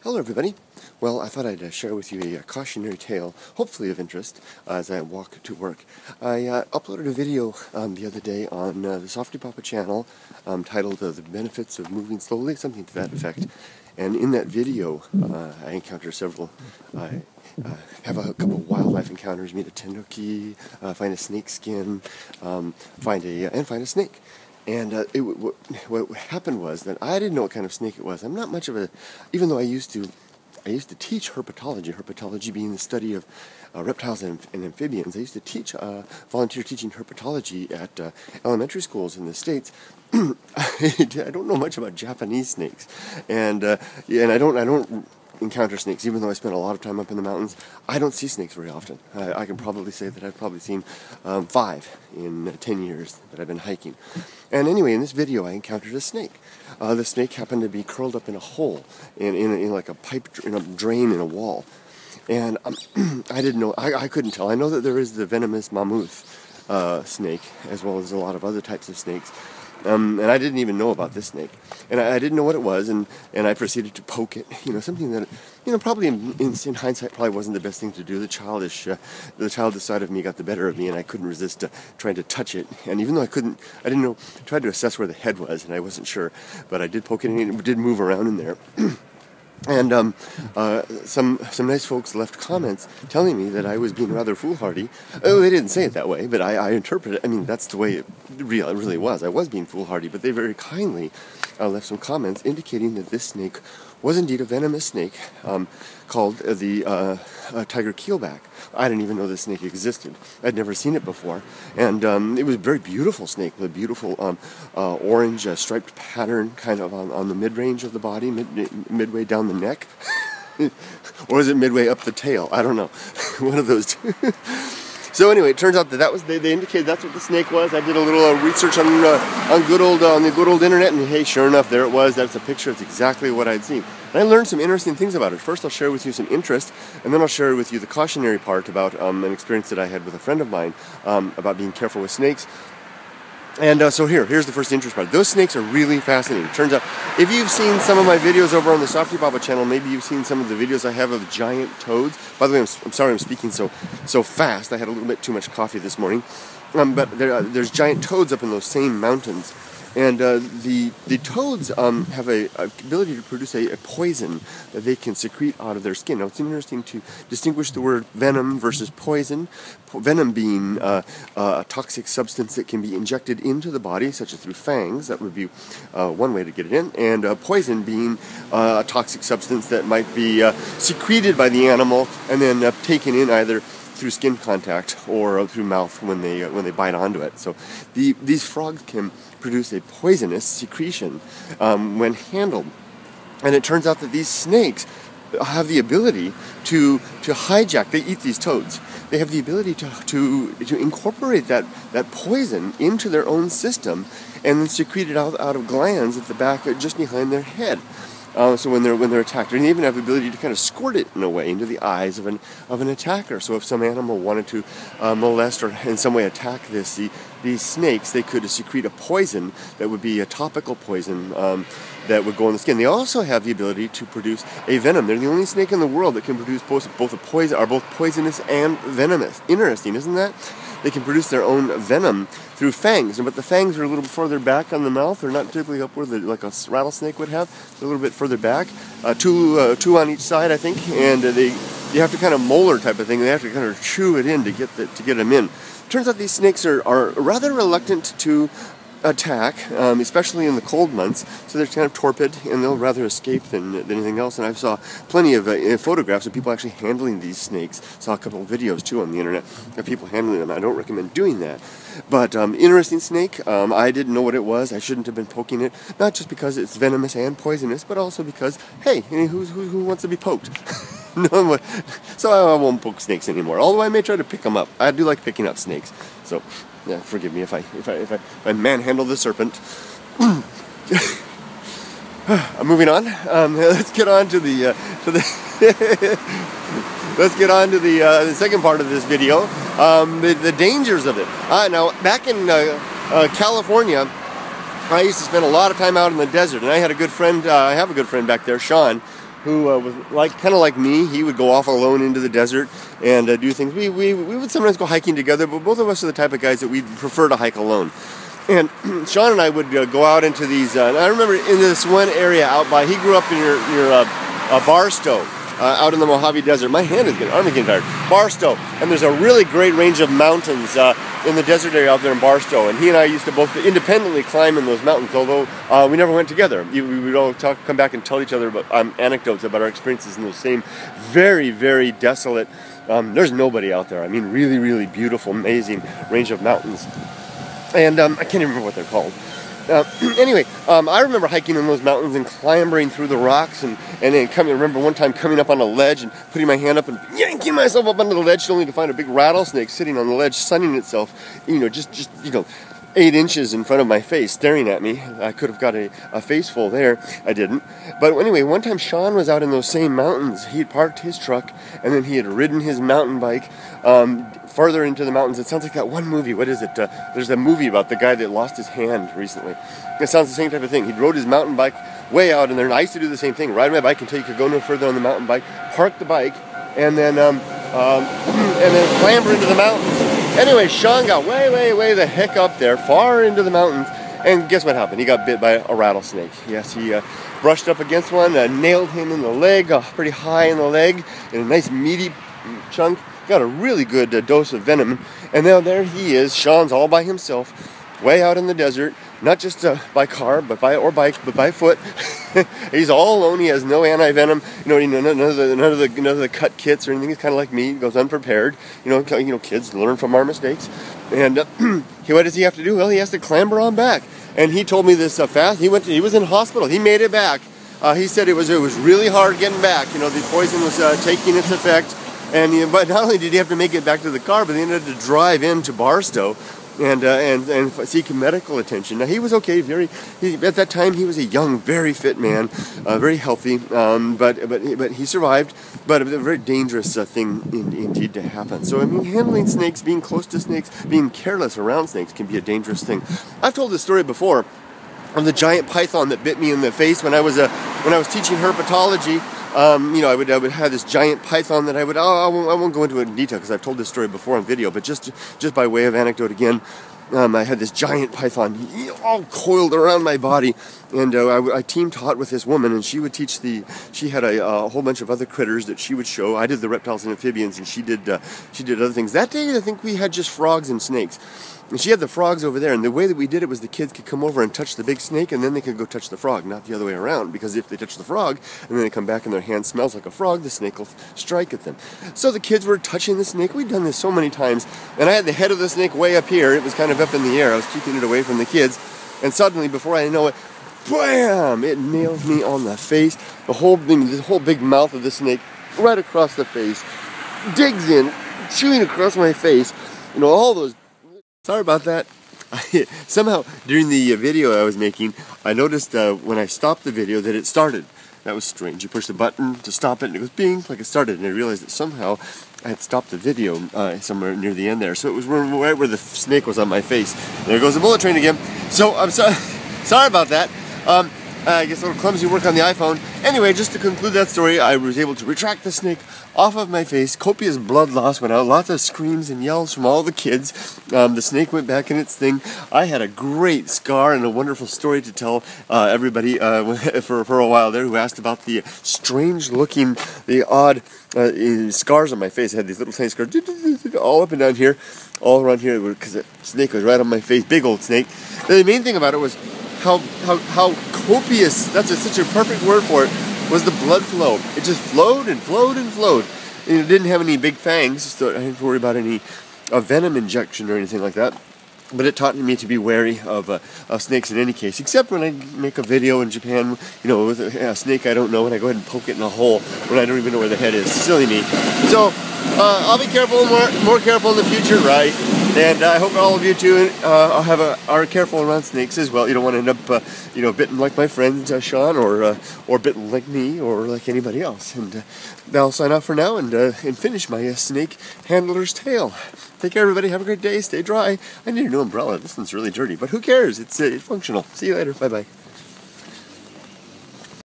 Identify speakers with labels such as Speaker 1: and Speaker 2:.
Speaker 1: Hello everybody. Well, I thought I'd share with you a cautionary tale, hopefully of interest, as I walk to work. I uploaded a video the other day on the Softy Papa channel titled The Benefits of Moving Slowly, something to that effect. And in that video, I encounter several, I have a couple of wildlife encounters, meet a tendoki, find a snake skin, find a snake. And what happened was that I didn't know what kind of snake it was. I'm not much of a, even though I used to teach herpetology being the study of reptiles and amphibians. I used to teach, volunteer teaching herpetology at elementary schools in the States. I don't know much about Japanese snakes, and I don't encounter snakes, even though I spend a lot of time up in the mountains. I don't see snakes very often. I can probably say that I've probably seen 5 in 10 years that I've been hiking. And anyway, in this video, I encountered a snake. The snake happened to be curled up in a hole, in like a pipe, in a drain in a wall. And I didn't know, I couldn't tell. I know that there is the venomous mammoth snake, as well as a lot of other types of snakes. And I didn't even know about this snake. And I didn't know what it was, and I proceeded to poke it. Something that, probably in hindsight probably wasn't the best thing to do. The childish side of me got the better of me, and I couldn't resist trying to touch it. And even though I didn't know, I tried to assess where the head was, and I wasn't sure. But I did poke it, and it did move around in there. And some nice folks left comments telling me that I was being rather foolhardy. Oh, they didn't say it that way, but I interpret it. I mean, that's the way it really was. I was being foolhardy, but they very kindly left some comments indicating that this snake was indeed a venomous snake called the tiger keelback. I didn't even know this snake existed. I'd never seen it before. And it was a very beautiful snake with a beautiful orange striped pattern kind of on the mid-range of the body, midway down the neck. Or is it midway up the tail? I don't know. One of those two. So anyway, it turns out that was they indicated that's what the snake was. I did a little research on the good old internet, and hey, sure enough, there it was. That's a picture. It's exactly what I'd seen. And I learned some interesting things about it. First, I'll share with you some interest, and then I'll share with you the cautionary part about an experience that I had with a friend of mine about being careful with snakes. And so here's the first interest part. Those snakes are really fascinating. Turns out, if you've seen some of my videos over on the Softy Papa channel, maybe you've seen some of the videos I have of giant toads. By the way, I'm sorry I'm speaking so fast. I had a little bit too much coffee this morning. But there's giant toads up in those same mountains. And the toads have a ability to produce a poison that they can secrete out of their skin. Now, it's interesting to distinguish the word venom versus poison. Venom being a toxic substance that can be injected into the body, such as through fangs. That would be one way to get it in. And poison being a toxic substance that might be secreted by the animal and then taken in either through skin contact or through mouth when they bite onto it. So these frogs can produce a poisonous secretion when handled. And it turns out that these snakes have the ability to hijack. They eat these toads. They have the ability to incorporate that poison into their own system and then secrete it out of glands at the back, just behind their head. So when they're attacked, and they even have the ability to kind of squirt it in a way into the eyes of an attacker. So if some animal wanted to molest or in some way attack these snakes, they could secrete a poison that would be a topical poison that would go on the skin. They also have the ability to produce a venom. They're the only snake in the world that can produce both poisonous and venomous. Interesting, isn't that? They can produce their own venom through fangs, but the fangs are a little further back on the mouth. They're not typically up where like a rattlesnake would have. They're a little bit further back, two on each side, I think. And you have to kind of molar type of thing. They have to kind of chew it in to get them in. Turns out these snakes are rather reluctant to attack, especially in the cold months, so they're kind of torpid and they'll rather escape than anything else. And I saw plenty of photographs of people actually handling these snakes. Saw a couple of videos too on the internet of people handling them. I don't recommend doing that, but interesting snake. I didn't know what it was. I shouldn't have been poking it, not just because it's venomous and poisonous, but also because, hey, who wants to be poked? No, so I won't poke snakes anymore, although I may try to pick them up. I do like picking up snakes, so yeah, forgive me if I manhandle the serpent. Moving on. Let's get on to the second part of this video. The dangers of it. Now, back in California, I used to spend a lot of time out in the desert, and I had a good friend. I have a good friend back there, Sean, who was kind of like me. He would go off alone into the desert and do things. We would sometimes go hiking together, but both of us are the type of guys that we'd prefer to hike alone. And Sean and I would go out into these, and I remember in this one area out by, he grew up near Barstow, out in the Mojave Desert. My hand is getting tired. Barstow. And there's a really great range of mountains in the desert area out there in Barstow. And he and I used to both independently climb in those mountains, although we never went together. We would all come back and tell each other about anecdotes about our experiences in those same very, very desolate, there's nobody out there. I mean, really, really beautiful, amazing range of mountains. And I can't even remember what they're called. Anyway, I remember hiking in those mountains and clambering through the rocks and then I remember one time coming up on a ledge and putting my hand up and yanking myself up onto the ledge only to find a big rattlesnake sitting on the ledge, sunning itself, just 8 inches in front of my face, staring at me. I could have got a face full there. I didn't. But anyway, one time Sean was out in those same mountains. He had parked his truck and then he had ridden his mountain bike farther into the mountains. It sounds like that one movie. What is it? There's a movie about the guy that lost his hand recently. It sounds the same type of thing. He rode his mountain bike way out in there, and I used to do the same thing. Ride my bike until you could go no further on the mountain bike, park the bike, and then clamber into the mountains. Anyway, Sean got way the heck up there, far into the mountains, and guess what happened? He got bit by a rattlesnake. Yes, he brushed up against one, nailed him in the leg, pretty high in the leg, in a nice meaty chunk. Got a really good dose of venom, and now there he is. Sean's all by himself, way out in the desert, not just by car, but by foot. He's all alone. He has no anti-venom. None of the cut kits or anything. He's kind of like me. He goes unprepared. Kids learn from our mistakes. And what does he have to do? Well, he has to clamber on back. And he told me this fast. He was in hospital. He made it back. He said it was really hard getting back. The poison was taking its effect. But not only did he have to make it back to the car, but he had to drive into Barstow and seek medical attention. Now he was okay. At that time he was a young, very fit man, very healthy. But he survived. But a very dangerous thing indeed to happen. So handling snakes, being close to snakes, being careless around snakes can be a dangerous thing. I've told this story before of the giant python that bit me in the face when I was teaching herpetology. I would have this giant python that I won't go into it in detail because I've told this story before on video, but just by way of anecdote again, I had this giant python all coiled around my body, and I team taught with this woman, and she would teach she had a whole bunch of other critters that she would show. I did the reptiles and amphibians, and she did other things. That day, I think we had just frogs and snakes. And she had the frogs over there, and the way that we did it was the kids could come over and touch the big snake, and then they could go touch the frog, not the other way around, because if they touch the frog, and then they come back and their hand smells like a frog, the snake will strike at them. So the kids were touching the snake. We'd done this so many times, and I had the head of the snake way up here. It was kind of up in the air. I was keeping it away from the kids, and suddenly, before I know it, bam! It nails me on the face. The whole big mouth of the snake, right across the face, digs in, chewing across my face. All those. Sorry about that. Somehow, during the video I was making, I noticed when I stopped the video that it started. That was strange. You push the button to stop it, and it goes bing, like it started, and I realized that somehow I had stopped the video somewhere near the end there. So it was right where the snake was on my face. There goes the bullet train again. So I'm sorry about that. I guess a little clumsy work on the iPhone. Anyway, just to conclude that story, I was able to retract the snake off of my face. Copious blood loss went out. Lots of screams and yells from all the kids. The snake went back in its thing. I had a great scar and a wonderful story to tell everybody for a while there who asked about the strange-looking, the odd scars on my face. I had these little tiny scars all up and down here, all around here, because the snake was right on my face. Big old snake. The main thing about it was how copious, that's such a perfect word for it, was the blood flow. It just flowed and flowed and flowed. And it didn't have any big fangs, so I didn't have to worry about any venom injection or anything like that. But it taught me to be wary of snakes in any case, except when I make a video in Japan, with a snake I don't know, and I go ahead and poke it in a hole when I don't even know where the head is. Silly me. So I'll be careful, more careful in the future, right? And I hope all of you too are careful around snakes as well. You don't want to end up, bitten like my friend Sean, or bitten like me, or like anybody else. And I'll sign off for now and finish my snake handler's tale. Take care, everybody. Have a great day. Stay dry. I need a new umbrella. This one's really dirty, but who cares? It's functional. See you later. Bye-bye.